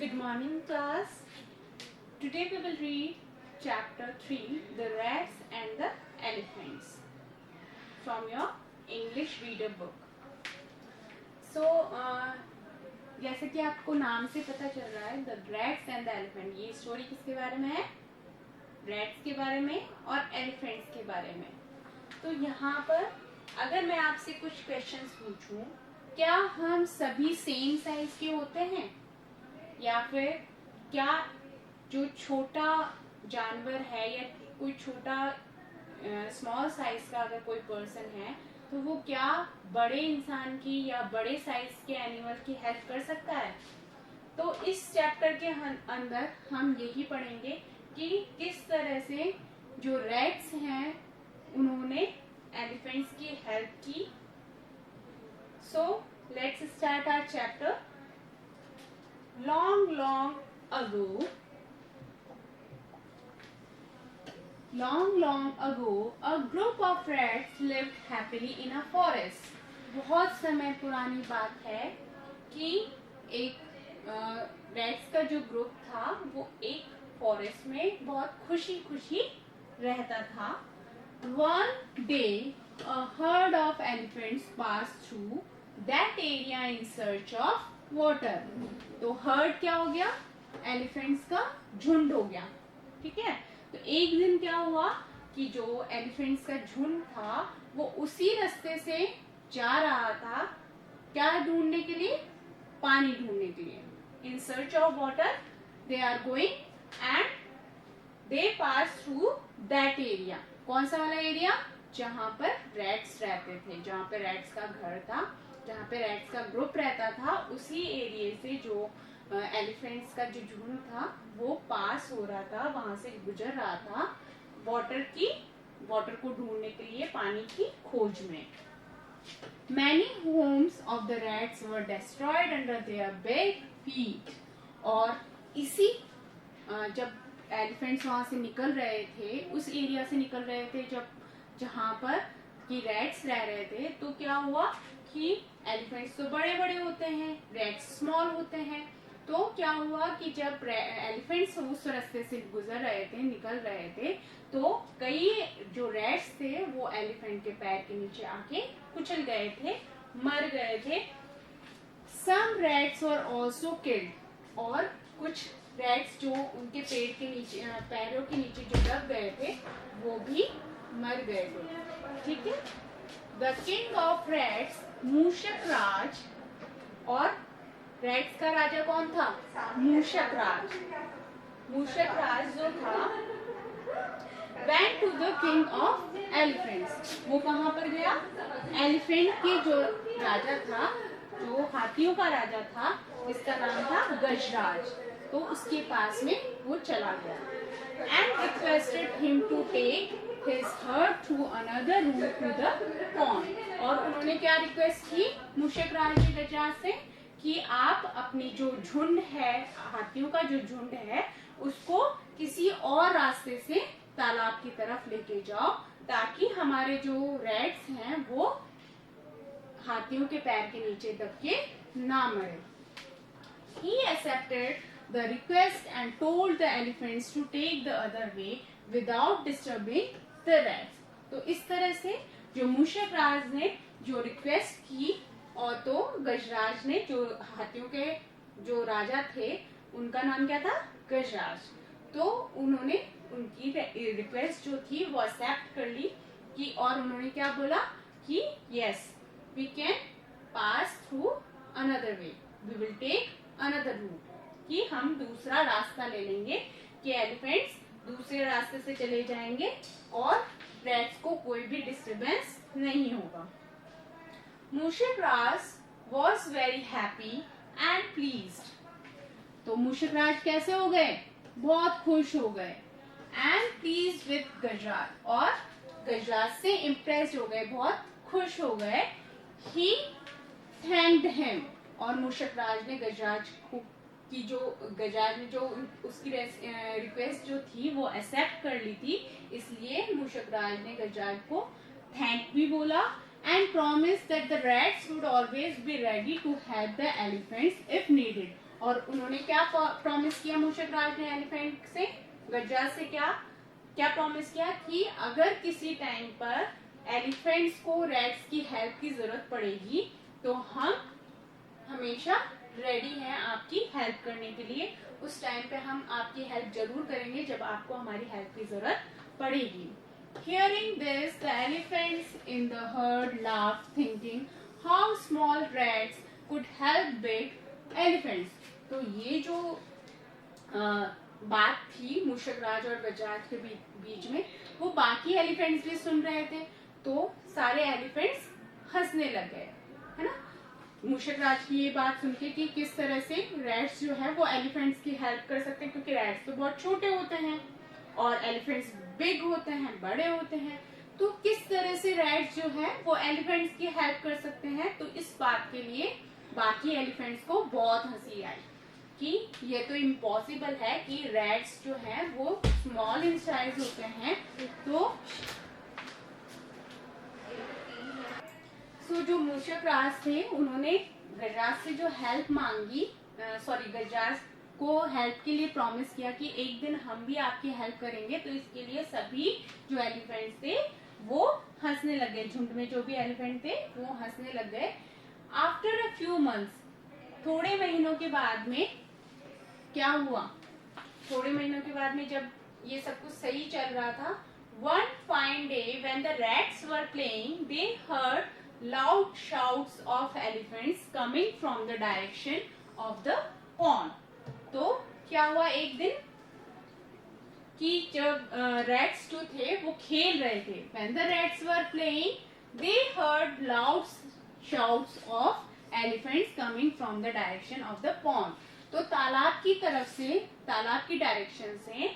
Good morning, class. Today we will read chapter 3, The Rats and the Elephants, from your English reader book. So, जैसे कि आपको नाम से पता चल रहा है, The Rats and the Elephant, ये स्टोरी किसके बारे में है? रैट्स के बारे में और एलिफेंट्स के बारे में. तो यहाँ पर अगर मैं आपसे कुछ क्वेश्चंस पूछूं, क्या हम सभी सेम साइज के होते हैं, या फिर क्या जो छोटा जानवर है या कोई छोटा स्मॉल साइज का अगर कोई पर्सन है तो वो क्या बड़े इंसान की या बड़े साइज के एनिमल की हेल्प कर सकता है. तो इस चैप्टर के अंदर हम यही पढ़ेंगे कि किस तरह से जो रैट्स हैं उन्होंने एलिफेंट्स की हेल्प की. So let's start our chapter. Long, long ago, a group of rats lived happily in a forest. बहुत समय पुरानी बात है कि एक रैट्स का जो ग्रुप था वो एक फॉरेस्ट में बहुत खुशी खुशी रहता था. One day, a herd of elephants passed through that area in search of water. तो हर्ड क्या हो गया? एलिफेंट्स का झुंड हो गया. ठीक है. तो एक दिन क्या हुआ कि जो एलिफेंट्स का झुंड था वो उसी रास्ते से जा रहा था. क्या ढूंढने के लिए? पानी ढूंढने के लिए. In search of water they are going and they pass through that area. कौन सा वाला एरिया? जहां पर रैट्स रहते थे, जहां पर रैट्स का घर था, जहाँ पे रैट्स का ग्रुप रहता था. उसी एरिया से जो एलिफेंट्स का जो झुंड था वो पास हो रहा था, वहां से गुजर रहा था वाटर को ढूंढने के लिए, पानी की खोज में. Many homes of the rats were destroyed under their big feet. और इसी जब एलिफेंट्स वहां से निकल रहे थे, उस एरिया से निकल रहे थे जहाँ पर कि रैट्स रह रहे थे, तो क्या हुआ कि एलिफेंट्स तो बड़े बड़े होते हैं, रैट्स स्मॉल होते हैं. तो क्या हुआ कि जब एलिफेंट्स उस रास्ते से गुजर रहे थे, निकल रहे थे, तो कई जो रैट्स थे वो एलिफेंट के पैर के नीचे आके कुचल गए थे, मर गए थे. Some rats were also killed. और कुछ रैट्स जो उनके पेड़ के नीचे, पैरों के नीचे जो दब गए थे वो भी मर गए थे. ठीक है. The king of rats, मूषक राज. और रैट्स का राजा कौन था? मूषक राज. मूषक राज जो था went to the king of elephants. वो कहाँ पर गया? एलिफेंट के जो राजा था, जो हाथियों का राजा था, जिसका नाम था गजराज, तो उसके पास में वो चला गया. And requested him to take his herd through another route to the pond. और उन्होंने क्या रिक्वेस्ट की मूषक राज ने गजराज से कि आप अपनी जो झुंड है, हाथियों का जो झुंड है, उसको किसी और रास्ते से तालाब की तरफ लेके जाओ, ताकि हमारे जो रैट्स हैं वो हाथियों के पैर के नीचे दब के ना मरे. He accepted the request and told the elephants to take the other way without disturbing the rats. तो इस तरह से जो मूषक राज ने जो रिक्वेस्ट की, और तो गजराज ने, जो हाथियों के जो राजा थे उनका नाम क्या था? गजराज. तो उन्होंने उनकी रिक्वेस्ट जो थी वो एक्सेप्ट कर ली कि, और उन्होंने क्या बोला कि yes we can pass through another way, we will take another route, कि हम दूसरा रास्ता ले लेंगे, कि एलिफेंट्स दूसरे रास्ते से चले जाएंगे और रैट्स को कोई भी डिस्टरबेंस नहीं होगा. Mooshak Raj was very happy and pleased. तो मूषक राज कैसे हो गए? बहुत खुश हो गए. एंड प्लीज्ड विद गजराज, और गजराज से इम्प्रेस्ड हो गए, बहुत खुश हो गए. He thanked him. और मूषक राज ने गजराज की गजराज ने जो उसकी रिक्वेस्ट जो थी वो एक्सेप्ट कर ली थी, इसलिए मूषक राज ने गजराज को थैंक भी बोला and promised that the rats would always be ready to help the elephants if needed. और उन्होंने क्या प्रॉमिस किया मूषक राज ने एलिफेंट से, गजराज से क्या क्या प्रॉमिस किया कि अगर किसी टाइम पर एलिफेंट्स को रैट्स की हेल्प की जरूरत पड़ेगी तो हम हमेशा रेडी हैं आपकी हेल्प करने के लिए। उस टाइम पे हम आपकी हेल्प जरूर करेंगे जब आपको हमारी हेल्प की जरूरत पड़ेगी। Hearing this, the elephants in the herd laughed, thinking how small rats could help big elephants. तो ये जो बात थी मूषकराज और गजराज के बीच में, वो बाकी एलिफेंट्स भी सुन रहे थे, तो सारे एलिफेंट्स हंसने लग गए, है ना। मूषकराज की ये बात सुन के कि किस तरह से रैट्स जो है वो एलिफेंट्स की हेल्प कर सकते हैं, क्योंकि रैट्स तो बहुत छोटे होते हैं और एलिफेंट्स बिग होते हैं, बड़े होते हैं, तो किस तरह से रैट्स जो है वो एलिफेंट्स की हेल्प कर सकते हैं। तो इस बात के लिए बाकी एलिफेंट्स को बहुत हंसी आई कि ये तो इम्पॉसिबल है कि रैट्स जो है वो स्मॉल इन साइज होते हैं। तो जो मूषकराज थे उन्होंने गजराज से जो हेल्प मांगी, गजराज को हेल्प के लिए प्रॉमिस किया कि एक दिन हम भी आपकी हेल्प करेंगे। तो इसके लिए सभी जो एलिफेंट्स थे वो हंसने लगे, झुंड में जो भी एलिफेंट थे वो हंसने लग गए। आफ्टर अ फ्यू मंथ्स, थोड़े महीनों के बाद में क्या हुआ, थोड़े महीनों के बाद में जब ये सब कुछ सही चल रहा था, one fine day when the rats were playing they heard loud shouts of elephants coming from the direction of the pond. तो क्या हुआ एक दिन कि जब रैट्स जो थे वो खेल रहे थे, when the rats were playing they heard loud shouts of elephants coming from the direction of the pond. तो तालाब की तरफ से, तालाब की डायरेक्शन से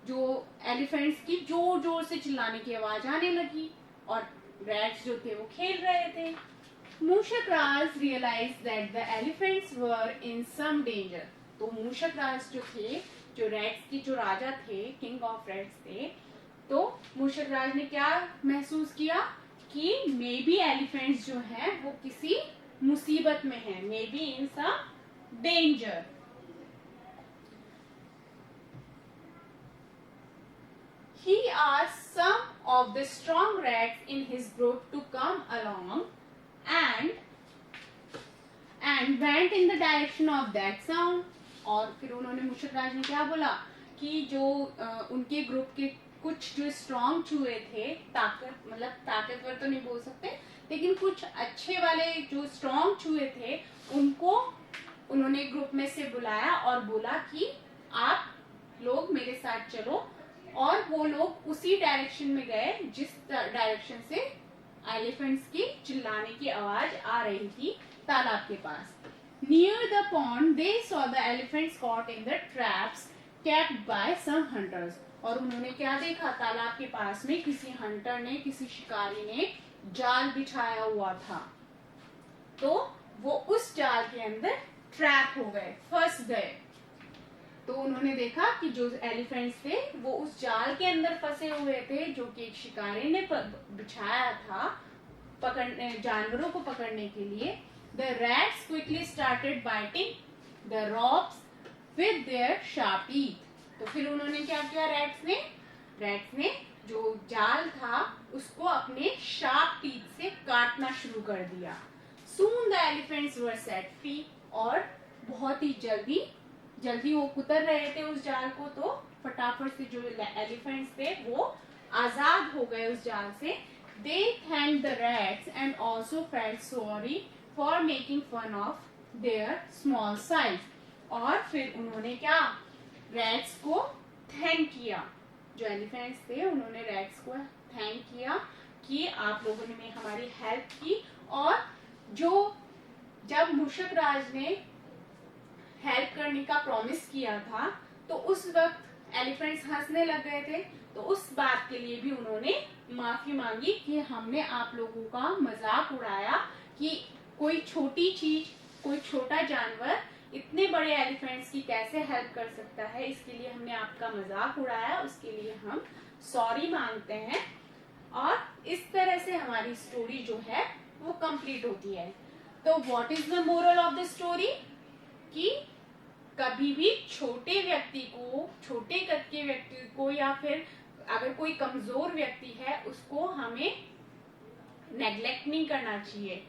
जो एलिफेंट्स की जोर जोर से चिल्लाने की आवाज आने लगी और रैट्स जो थे वो खेल रहे थे। Mooshakraj realized that the elephants were in some danger. तो मूषकराज जो थे, जो रैट्स की जो राजा थे, किंग ऑफ रैट्स थे, तो मूषकराज ने क्या महसूस किया कि मे बी एलिफेंट्स जो है वो किसी मुसीबत में है, maybe in some danger. He asked some of the strong rats in his group to come along and went in the direction of that sound. और फिर उन्होंने मूषकराज ने क्या बोला कि जो उनके ग्रुप के कुछ जो स्ट्रॉन्ग चूहे थे, ताकतवर तो नहीं बोल सकते, लेकिन कुछ अच्छे वाले जो स्ट्रॉन्ग चूहे थे, उनको उन्होंने ग्रुप में से बुलाया और बोला कि आप लोग मेरे साथ चलो। और वो लोग उसी डायरेक्शन में गए जिस डायरेक्शन से एलिफेंट्स की चिल्लाने की आवाज आ रही थी तालाब के पास। Near the pond they saw the elephants caught in the traps kept by some hunters. और उन्होंने क्या देखा, तालाब के पास में किसी हंटर ने, किसी शिकारी ने जाल बिछाया हुआ था, तो वो उस जाल के अंदर ट्रैप हो गए, फंस गए। तो उन्होंने देखा कि जो एलिफेंट्स थे वो उस जाल के अंदर फंसे हुए थे जो कि एक शिकारी ने बिछाया था जानवरों को पकड़ने के लिए। The rats quickly started biting the ropes with their sharp teeth. तो फिर उन्होंने क्या किया, रैट्स ने जो जाल था उसको अपने शार्प टीथ से काटना शुरू कर दिया। Soon the elephants were set free. और बहुत ही जल्दी वो कुतर रहे थे उस जाल को, तो फटाफट से जो एलिफेंट्स थे वो आजाद हो गए उस जाल से। They thanked the rats and also felt sorry for making fun of their small size. और फिर उन्होंने क्या, रैट्स को थैंक किया, जो एलिफेंट्स थे उन्होंने रैट्स को थैंक किया कि आप लोगों ने हमारी हेल्प की। और जब मूषकराज ने हेल्प करने का प्रॉमिस किया था तो उस वक्त एलिफेंट्स हंसने लग गए थे, तो उस बात के लिए भी उन्होंने माफी मांगी कि हमने आप लोगों का मजाक उड़ाया कि कोई छोटी चीज, कोई छोटा जानवर इतने बड़े एलिफेंट्स की कैसे हेल्प कर सकता है, इसके लिए हमने आपका मजाक उड़ाया, उसके लिए हम सॉरी मांगते हैं। और इस तरह से हमारी स्टोरी जो है वो कंप्लीट होती है। तो what is the moral of the story, कि कभी भी छोटे व्यक्ति को, छोटे कद के व्यक्ति को, या फिर अगर कोई कमजोर व्यक्ति है उसको हमें नेग्लेक्ट नहीं करना चाहिए।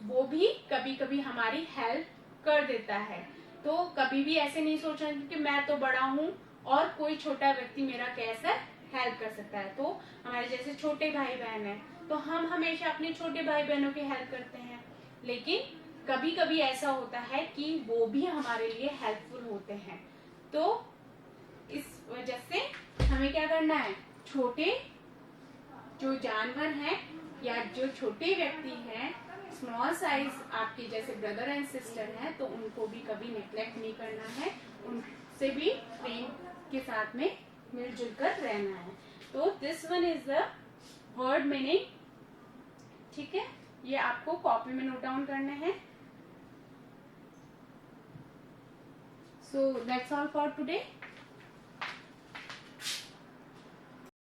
वो भी कभी कभी हमारी हेल्प कर देता है। तो कभी भी ऐसे नहीं सोचना कि मैं तो बड़ा हूँ और कोई छोटा व्यक्ति मेरा कैसे हेल्प कर सकता है। तो हमारे जैसे छोटे भाई बहन है तो हम हमेशा अपने छोटे भाई बहनों की हेल्प करते हैं, लेकिन कभी कभी ऐसा होता है कि वो भी हमारे लिए हेल्पफुल होते हैं। तो इस वजह से हमें क्या करना है, छोटे जो जानवर हैं या जो छोटे व्यक्ति हैं, स्मॉल साइज आपके जैसे ब्रदर एंड सिस्टर हैं, तो उनको भी कभी नेग्लेक्ट नहीं करना है, उनसे भी प्रेम के साथ में मिलजुल कर रहना है। तो this one is the word meaning. ठीक है, ये आपको कॉपी में नोट डाउन करने हैं। So that's all for today.